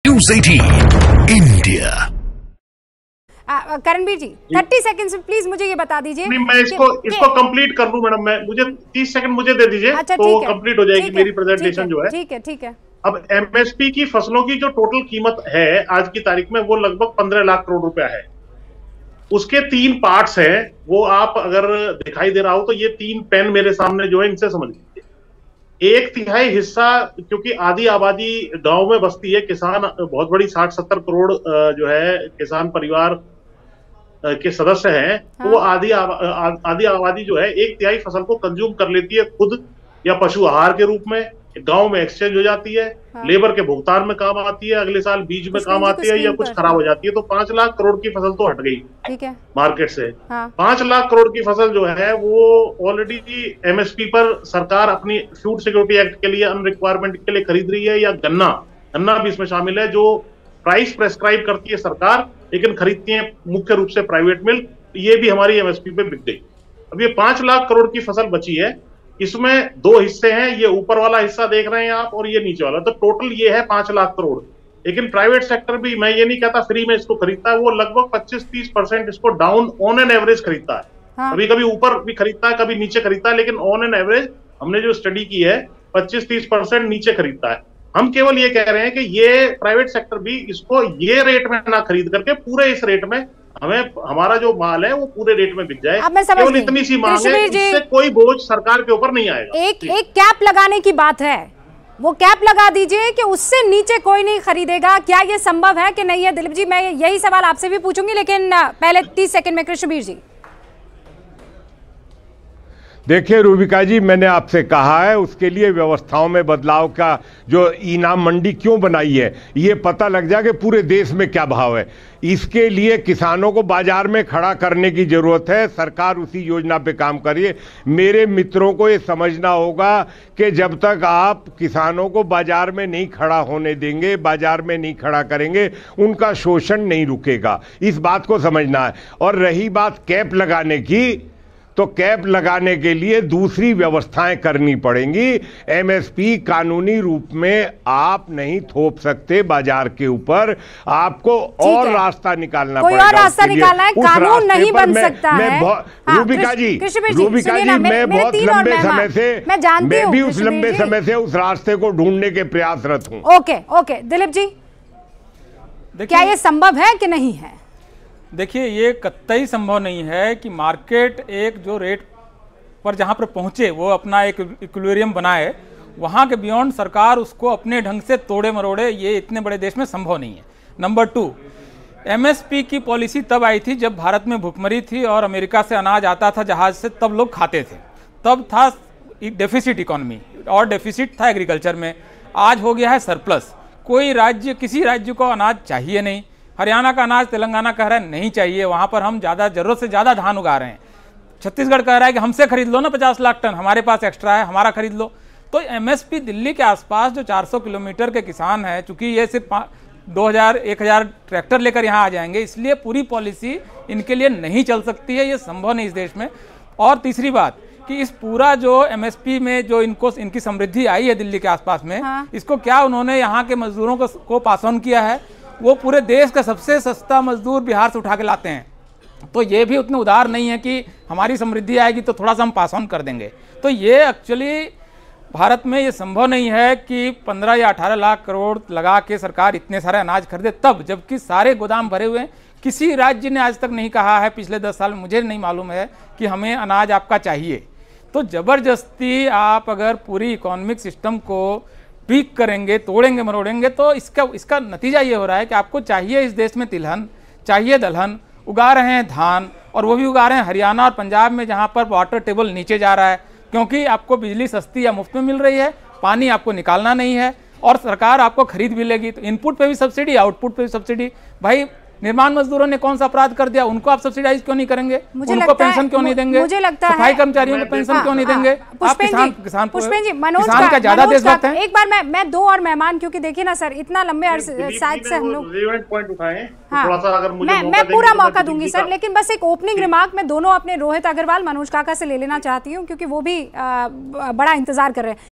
News 18 India. Karanbir ji 30 seconds में please मुझे ये बता दीजिए। नहीं, मैं इसको कंप्लीट कर लूं मैडम। मुझे 30 सेकंड मुझे दे दीजिए। अच्छा, तो कंप्लीट हो जाएगी मेरी प्रेजेंटेशन जो है। ठीक है। अब एमएसपी की फसलों की जो टोटल कीमत है आज की तारीख में वो लगभग 15 लाख करोड़ रुपया है। उसके 3 पार्ट्स हैं, वो आप अगर दिखाई दे रहा हो तो ये 3 पेन मेरे सामने जो है इनसे समझ लीजिए। 1/3 हिस्सा, क्योंकि आधी आबादी गांव में बसती है, किसान बहुत बड़ी 60-70 करोड़ जो है किसान परिवार के सदस्य हैं। हाँ। तो वो आधी आबादी जो है 1/3 फसल को कंज्यूम कर लेती है खुद या पशु आहार के रूप में, गांव में एक्सचेंज हो जाती है। हाँ। लेबर के भुगतान में काम आती है, अगले साल बीज में काम आती है, या कुछ खराब हो जाती है। तो 5 लाख करोड़ की फसल तो हट गई, ठीक है, मार्केट से। हाँ। 5 लाख करोड़ की फसल जो है वो ऑलरेडी एमएसपी पर सरकार अपनी फूड सिक्योरिटी एक्ट के लिए अन रिक्वायरमेंट के लिए खरीद रही है, या गन्ना भी इसमें शामिल है, जो प्राइस प्रेस्क्राइब करती है सरकार, लेकिन खरीदती है मुख्य रूप से प्राइवेट मिल। ये भी हमारी एमएसपी पे बिक गई। अब ये 5 लाख करोड़ की फसल बची है, इसमें 2 हिस्से हैं। ये ऊपर वाला हिस्सा देख रहे हैं आप, और ये नीचे वाला। तो टोटल ये है 5 लाख करोड़। लेकिन प्राइवेट सेक्टर भी, मैं ये नहीं कहता फ्री में इसको खरीदता है, वो लगभग 25-30% इसको डाउन ऑन एन एवरेज खरीदता है। हाँ। कभी कभी ऊपर भी खरीदता है, कभी नीचे खरीदता है, लेकिन ऑन एन एवरेज हमने जो स्टडी की है 25-30% नीचे खरीदता है। हम केवल ये कह रहे हैं कि ये प्राइवेट सेक्टर भी इसको ये रेट में ना खरीद करके पूरे इस रेट में हमें हमारा जो माल है वो पूरे रेट में बिक जाए। केवल इतनी सी मांग है, इससे कोई बोझ सरकार के ऊपर नहीं आएगा। एक कैप लगाने की बात है, वो कैप लगा दीजिए कि उससे नीचे कोई नहीं खरीदेगा। क्या ये संभव है कि नहीं है? दिलीप जी, मैं यही सवाल आपसे भी पूछूंगी, लेकिन पहले 30 सेकंड में कृष्णबीर जी। देखिए रूबिका जी, मैंने आपसे कहा है उसके लिए व्यवस्थाओं में बदलाव का जो इनाम मंडी क्यों बनाई है, ये पता लग जाए कि पूरे देश में क्या भाव है। इसके लिए किसानों को बाजार में खड़ा करने की जरूरत है। सरकार उसी योजना पे काम करिए। मेरे मित्रों को ये समझना होगा कि जब तक आप किसानों को बाजार में नहीं खड़ा होने देंगे, बाजार में नहीं खड़ा करेंगे, उनका शोषण नहीं रुकेगा। इस बात को समझना है। और रही बात कैप लगाने की, तो कैप लगाने के लिए दूसरी व्यवस्थाएं करनी पड़ेंगी। एमएसपी कानूनी रूप में आप नहीं थोप सकते बाजार के ऊपर, आपको और रास्ता निकालना पड़ेगा। कोई और रास्ता निकालना है, कानून नहीं बन सकता है। रूबिका जी, मैं बहुत लंबे समय से, मैं भी उस लंबे समय से उस रास्ते को ढूंढने के प्रयासरत हूँ। ओके दिलीप जी, क्या ये संभव है कि नहीं है? देखिए, ये कतई संभव नहीं है कि मार्केट एक जो रेट पर जहाँ पर पहुँचे वो अपना एक इक्विलिब्रियम बनाए, वहाँ के बियॉन्ड सरकार उसको अपने ढंग से तोड़े मरोड़े, ये इतने बड़े देश में संभव नहीं है। नंबर 2, एमएसपी की पॉलिसी तब आई थी जब भारत में भुखमरी थी और अमेरिका से अनाज आता था जहाज से, तब लोग खाते थे। तब था डेफिसिट इकोनॉमी और डेफिसिट था एग्रीकल्चर में। आज हो गया है सरप्लस। कोई राज्य, किसी राज्य को अनाज चाहिए नहीं। हरियाणा का अनाज तेलंगाना कह रहा है नहीं चाहिए, वहाँ पर हम ज़्यादा ज़रूरत से ज़्यादा धान उगा रहे हैं। छत्तीसगढ़ कह रहा है कि हमसे खरीद लो ना 50 लाख टन, हमारे पास एक्स्ट्रा है, हमारा खरीद लो। तो एमएसपी दिल्ली के आसपास जो 400 किलोमीटर के किसान हैं, चूंकि ये सिर्फ 2000-1000 ट्रैक्टर लेकर यहाँ आ जाएंगे, इसलिए पूरी पॉलिसी इनके लिए नहीं चल सकती है, ये संभव नहीं इस देश में। और तीसरी बात कि इस पूरा जो एमएसपी में जो इनकी समृद्धि आई है दिल्ली के आसपास में, इसको क्या उन्होंने यहाँ के मजदूरों को पास ऑन किया है? वो पूरे देश का सबसे सस्ता मजदूर बिहार से उठा के लाते हैं। तो ये भी उतने उदार नहीं है कि हमारी समृद्धि आएगी तो थोड़ा सा हम पास ऑन कर देंगे। तो ये एक्चुअली भारत में ये संभव नहीं है कि 15 या 18 लाख करोड़ लगा के सरकार इतने सारे अनाज खरीदे, तब जबकि सारे गोदाम भरे हुए हैं। किसी राज्य ने आज तक नहीं कहा है पिछले 10 साल में, मुझे नहीं मालूम है कि हमें अनाज आपका चाहिए। तो ज़बरदस्ती आप अगर पूरी इकोनॉमिक सिस्टम को पीक करेंगे, तोड़ेंगे मरोड़ेंगे, तो इसका नतीजा ये हो रहा है कि आपको चाहिए इस देश में तिलहन, चाहिए दलहन, उगा रहे हैं धान, और वो भी उगा रहे हैं हरियाणा और पंजाब में जहाँ पर वाटर टेबल नीचे जा रहा है, क्योंकि आपको बिजली सस्ती या मुफ्त में मिल रही है, पानी आपको निकालना नहीं है, और सरकार आपको खरीद भी लेगी। तो इनपुट पे भी सब्सिडी, आउटपुट पे भी सब्सिडी। भाई, निर्माण मजदूरों ने कौन सा अपराध कर दिया? उनको आप सब्सिडाइज क्यों नहीं करेंगे? उनको पेंशन क्यों नहीं देंगे? मुझे लगता है सफाई कर्मचारियों को पेंशन क्यों नहीं देंगे? आप पुष्पेन जी, मनोज का एक बार मैं 2 और मेहमान, क्योंकि देखिए ना सर, इतना लंबे साइड से हम लोग पॉइंट उठाए। मैं पूरा मौका दूंगी सर, लेकिन बस एक ओपनिंग रिमार्क मैं दोनों अपने रोहित अग्रवाल, मनोज काका से ले लेना चाहती हूँ, क्योंकि वो भी बड़ा इंतजार कर रहे हैं।